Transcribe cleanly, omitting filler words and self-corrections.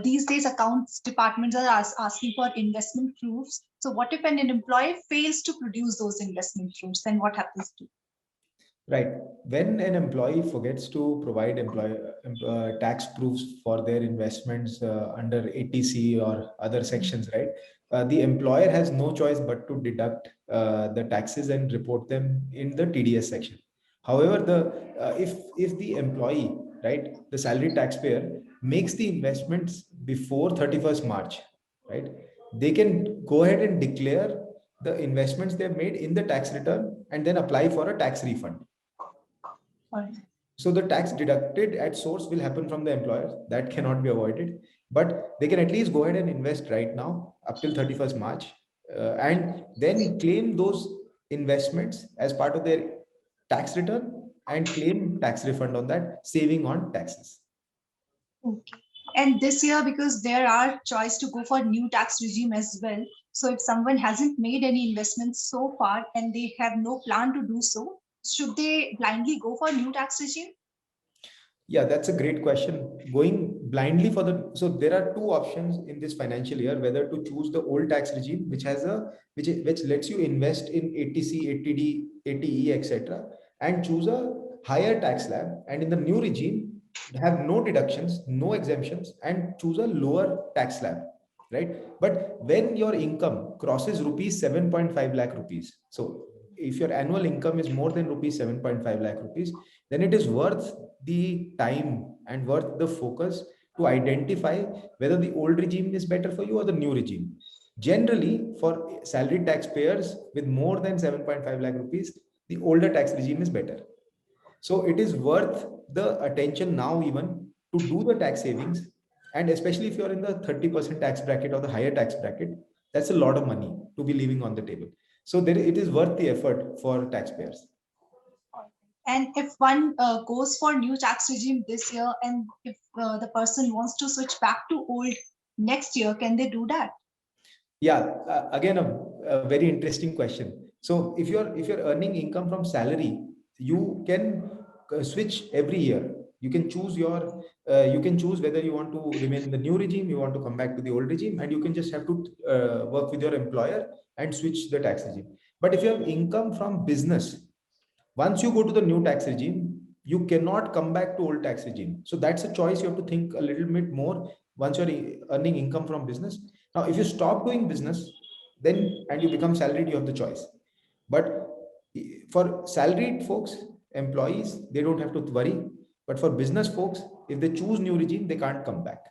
These days, accounts departments are asking for investment proofs. So what if an employee fails to produce those investment proofs? Then what happens to? Right. When an employee forgets to provide tax proofs for their investments under ATC or other sections, right? The employer has no choice but to deduct the taxes and report them in the TDS section. However, the if the employee, right, the salary taxpayer makes the investments before 31st March, right, they can go ahead and declare the investments they've made in the tax return and then apply for a tax refund. Right. So the tax deducted at source will happen from the employer. That cannot be avoided. But they can at least go ahead and invest right now up till 31st March and then claim those investments as part of their tax return and claim tax refund on that, saving on taxes. Okay. And this year, because there are choice to go for new tax regime as well. So if someone hasn't made any investments so far and they have no plan to do so, should they blindly go for new tax regime? Yeah, that's a great question. Going blindly for the so there are two options in this financial year: whether to choose the old tax regime, which has a which lets you invest in ATC, ATD, ATE, etc., and choose a higher tax slab, and in the new regime have no deductions, no exemptions, and choose a lower tax slab. Right. But when your income crosses rupees 7.5 lakh rupees, so if your annual income is more than rupees 7.5 lakh rupees, then it is worth the time and worth the focus to identify whether the old regime is better for you or the new regime. Generally, for salaried taxpayers with more than 7.5 lakh rupees, the older tax regime is better. So it is worth the attention now even to do the tax savings. And especially if you're in the 30% tax bracket or the higher tax bracket, that's a lot of money to be leaving on the table. So there, it is worth the effort for taxpayers. And if one goes for new tax regime this year, and if the person wants to switch back to old next year, can they do that? Yeah, again, a very interesting question. So if you're earning income from salary, you can switch every year. You can choose whether you want to remain in the new regime, you want to come back to the old regime, and you can just have to work with your employer and switch the tax regime. But if you have income from business, once you go to the new tax regime, you cannot come back to old tax regime. So that's a choice you have to think a little bit more once you're earning income from business. Now, if you stop doing business, then and you become salaried, you have the choice. But for salaried folks, employees, they don't have to worry. But for business folks, if they choose new regime, they can't come back.